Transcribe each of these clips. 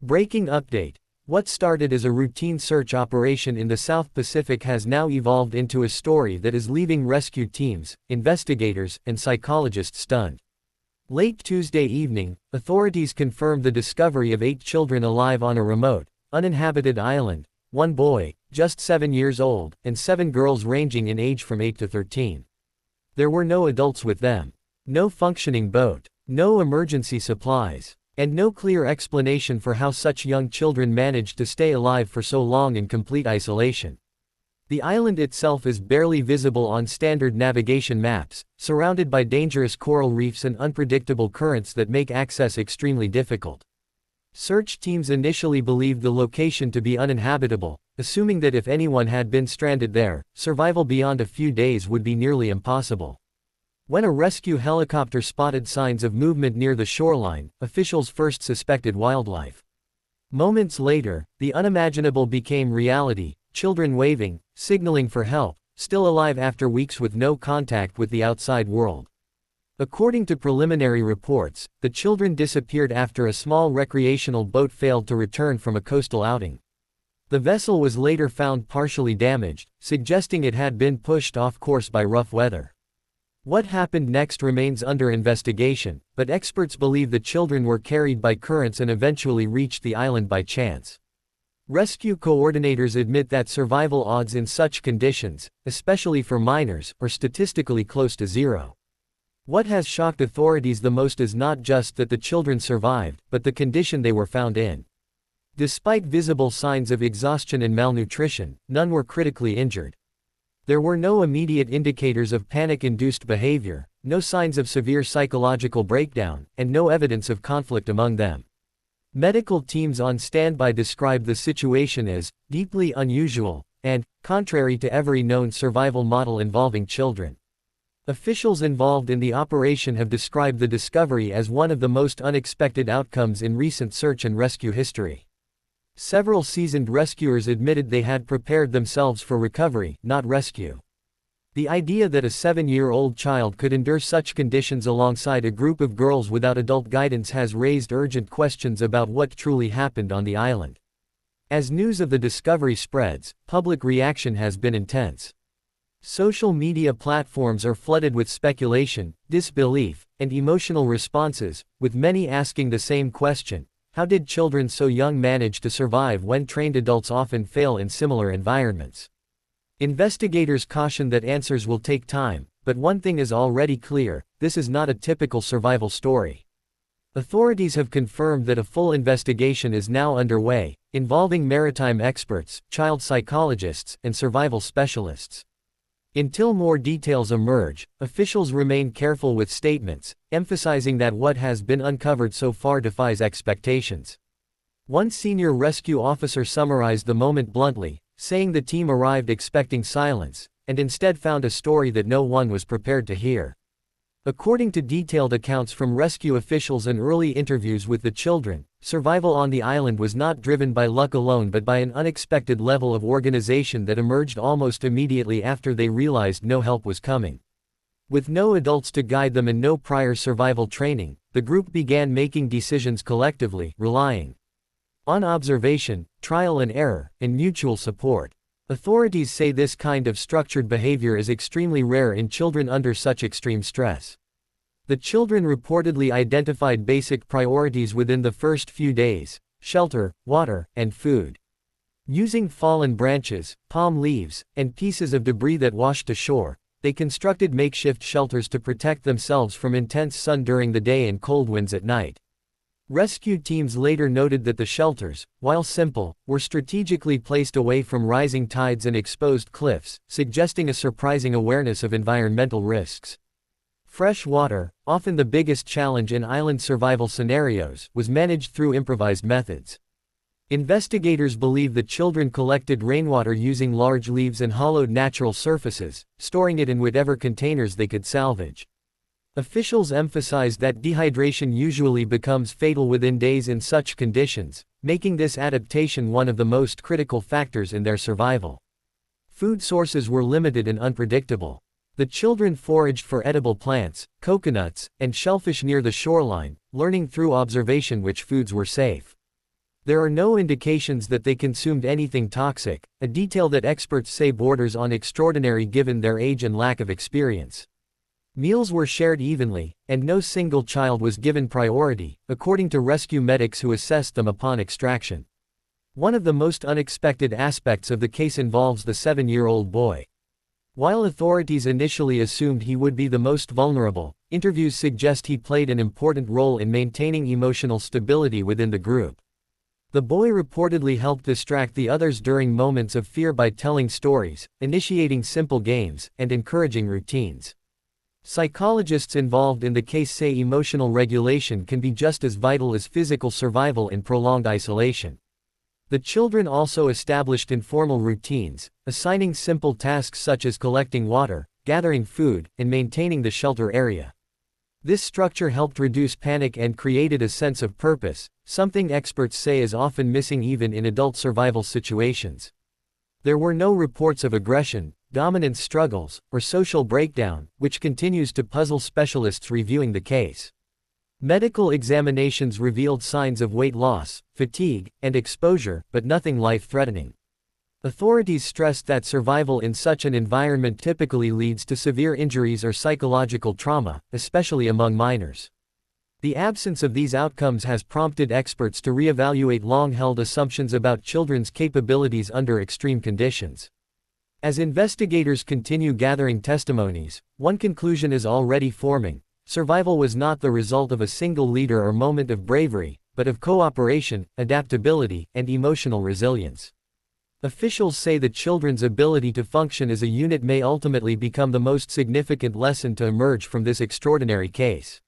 Breaking update. What started as a routine search operation in the South Pacific has now evolved into a story that is leaving rescue teams, investigators, and psychologists stunned. Late Tuesday evening, authorities confirmed the discovery of 8 children alive on a remote, uninhabited island, 1 boy, just 7 years old, and 7 girls ranging in age from 8 to 13. There were no adults with them. No functioning boat. No emergency supplies. And no clear explanation for how such young children managed to stay alive for so long in complete isolation. The island itself is barely visible on standard navigation maps, surrounded by dangerous coral reefs and unpredictable currents that make access extremely difficult. Search teams initially believed the location to be uninhabitable, assuming that if anyone had been stranded there, survival beyond a few days would be nearly impossible. When a rescue helicopter spotted signs of movement near the shoreline, officials first suspected wildlife. Moments later, the unimaginable became reality: children waving, signaling for help, still alive after weeks with no contact with the outside world. According to preliminary reports, the children disappeared after a small recreational boat failed to return from a coastal outing. The vessel was later found partially damaged, suggesting it had been pushed off course by rough weather. What happened next remains under investigation, but experts believe the children were carried by currents and eventually reached the island by chance. Rescue coordinators admit that survival odds in such conditions, especially for minors, are statistically close to zero. What has shocked authorities the most is not just that the children survived, but the condition they were found in. Despite visible signs of exhaustion and malnutrition, none were critically injured. There were no immediate indicators of panic-induced behavior, no signs of severe psychological breakdown, and no evidence of conflict among them. Medical teams on standby describe the situation as deeply unusual and contrary to every known survival model involving children. Officials involved in the operation have described the discovery as one of the most unexpected outcomes in recent search and rescue history. Several seasoned rescuers admitted they had prepared themselves for recovery, not rescue. The idea that a 7-year-old child could endure such conditions alongside a group of girls without adult guidance has raised urgent questions about what truly happened on the island. As news of the discovery spreads, public reaction has been intense. Social media platforms are flooded with speculation, disbelief, and emotional responses, with many asking the same question: how did children so young manage to survive when trained adults often fail in similar environments? Investigators caution that answers will take time, but one thing is already clear: this is not a typical survival story. Authorities have confirmed that a full investigation is now underway, involving maritime experts, child psychologists, and survival specialists. Until more details emerge, officials remain careful with statements, emphasizing that what has been uncovered so far defies expectations. One senior rescue officer summarized the moment bluntly, saying the team arrived expecting silence, and instead found a story that no one was prepared to hear. According to detailed accounts from rescue officials and early interviews with the children, survival on the island was not driven by luck alone but by an unexpected level of organization that emerged almost immediately after they realized no help was coming. With no adults to guide them and no prior survival training, the group began making decisions collectively, relying on observation, trial and error, and mutual support. Authorities say this kind of structured behavior is extremely rare in children under such extreme stress. The children reportedly identified basic priorities within the first few days: shelter, water, and food. Using fallen branches, palm leaves, and pieces of debris that washed ashore, they constructed makeshift shelters to protect themselves from intense sun during the day and cold winds at night. Rescue teams later noted that the shelters, while simple, were strategically placed away from rising tides and exposed cliffs, suggesting a surprising awareness of environmental risks. Fresh water, often the biggest challenge in island survival scenarios, was managed through improvised methods. Investigators believe the children collected rainwater using large leaves and hollowed natural surfaces, storing it in whatever containers they could salvage. Officials emphasized that dehydration usually becomes fatal within days in such conditions, making this adaptation one of the most critical factors in their survival. Food sources were limited and unpredictable. The children foraged for edible plants, coconuts, and shellfish near the shoreline, learning through observation which foods were safe. There are no indications that they consumed anything toxic, a detail that experts say borders on extraordinary given their age and lack of experience. Meals were shared evenly, and no single child was given priority, according to rescue medics who assessed them upon extraction. One of the most unexpected aspects of the case involves the 7-year-old boy. While authorities initially assumed he would be the most vulnerable, interviews suggest he played an important role in maintaining emotional stability within the group. The boy reportedly helped distract the others during moments of fear by telling stories, initiating simple games, and encouraging routines. Psychologists involved in the case say emotional regulation can be just as vital as physical survival in prolonged isolation. The children also established informal routines, assigning simple tasks such as collecting water, gathering food, and maintaining the shelter area. This structure helped reduce panic and created a sense of purpose, something experts say is often missing even in adult survival situations. There were no reports of aggression, dominance struggles, or social breakdown, which continues to puzzle specialists reviewing the case. Medical examinations revealed signs of weight loss, fatigue, and exposure, but nothing life-threatening. Authorities stressed that survival in such an environment typically leads to severe injuries or psychological trauma, especially among minors. The absence of these outcomes has prompted experts to reevaluate long-held assumptions about children's capabilities under extreme conditions. As investigators continue gathering testimonies, one conclusion is already forming: survival was not the result of a single leader or moment of bravery, but of cooperation, adaptability, and emotional resilience. Officials say the children's ability to function as a unit may ultimately become the most significant lesson to emerge from this extraordinary case.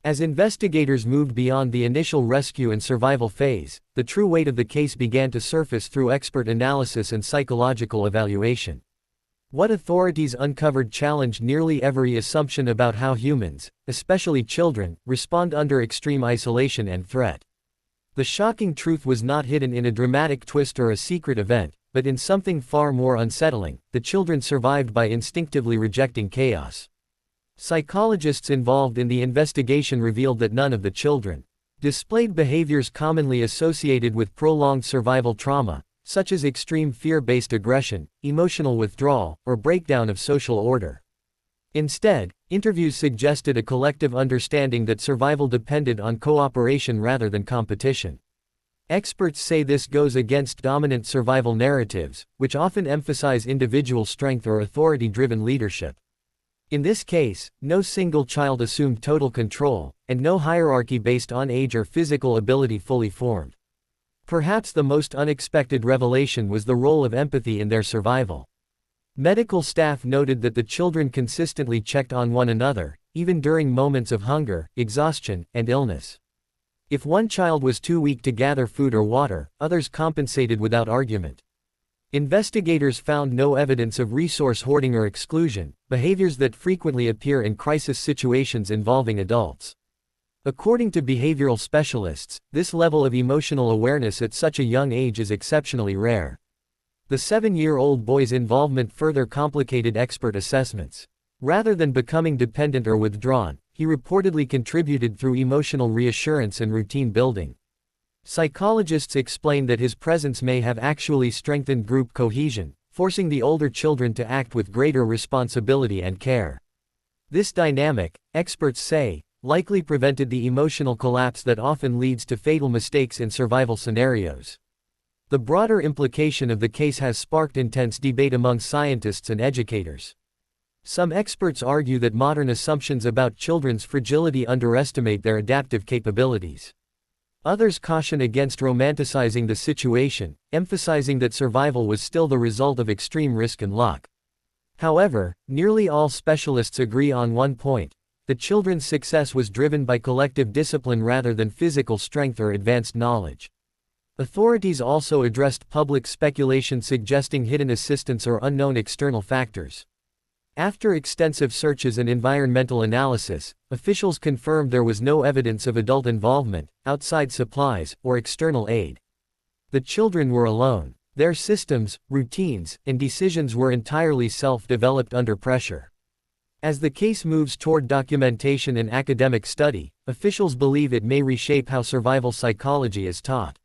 As investigators moved beyond the initial rescue and survival phase, the true weight of the case began to surface through expert analysis and psychological evaluation. What authorities uncovered challenged nearly every assumption about how humans, especially children, respond under extreme isolation and threat. The shocking truth was not hidden in a dramatic twist or a secret event, but in something far more unsettling: the children survived by instinctively rejecting chaos. Psychologists involved in the investigation revealed that none of the children displayed behaviors commonly associated with prolonged survival trauma, such as extreme fear-based aggression, emotional withdrawal, or breakdown of social order. Instead, interviews suggested a collective understanding that survival depended on cooperation rather than competition. Experts say this goes against dominant survival narratives, which often emphasize individual strength or authority-driven leadership. In this case, no single child assumed total control, and no hierarchy based on age or physical ability fully formed. Perhaps the most unexpected revelation was the role of empathy in their survival. Medical staff noted that the children consistently checked on one another, even during moments of hunger, exhaustion, and illness. If one child was too weak to gather food or water, others compensated without argument. Investigators found no evidence of resource hoarding or exclusion, behaviors that frequently appear in crisis situations involving adults. According to behavioral specialists, this level of emotional awareness at such a young age is exceptionally rare. The 7-year-old boy's involvement further complicated expert assessments. Rather than becoming dependent or withdrawn, he reportedly contributed through emotional reassurance and routine building. Psychologists explain that his presence may have actually strengthened group cohesion, forcing the older children to act with greater responsibility and care. This dynamic, experts say, likely prevented the emotional collapse that often leads to fatal mistakes in survival scenarios. The broader implication of the case has sparked intense debate among scientists and educators. Some experts argue that modern assumptions about children's fragility underestimate their adaptive capabilities. Others caution against romanticizing the situation, emphasizing that survival was still the result of extreme risk and luck. However, nearly all specialists agree on one point: the children's success was driven by collective discipline rather than physical strength or advanced knowledge. Authorities also addressed public speculation suggesting hidden assistance or unknown external factors. After extensive searches and environmental analysis, officials confirmed there was no evidence of adult involvement, outside supplies, or external aid. The children were alone. Their systems, routines, and decisions were entirely self-developed under pressure. As the case moves toward documentation and academic study, officials believe it may reshape how survival psychology is taught.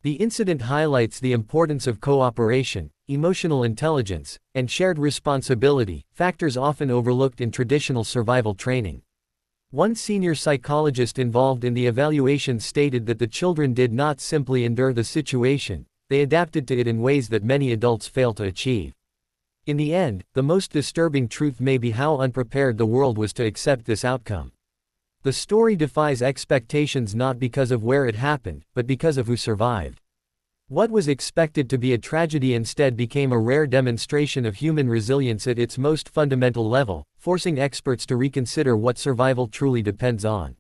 The incident highlights the importance of cooperation, emotional intelligence, and shared responsibility, factors often overlooked in traditional survival training. One senior psychologist involved in the evaluation stated that the children did not simply endure the situation, they adapted to it in ways that many adults fail to achieve. In the end, the most disturbing truth may be how unprepared the world was to accept this outcome. The story defies expectations not because of where it happened, but because of who survived. What was expected to be a tragedy instead became a rare demonstration of human resilience at its most fundamental level, forcing experts to reconsider what survival truly depends on.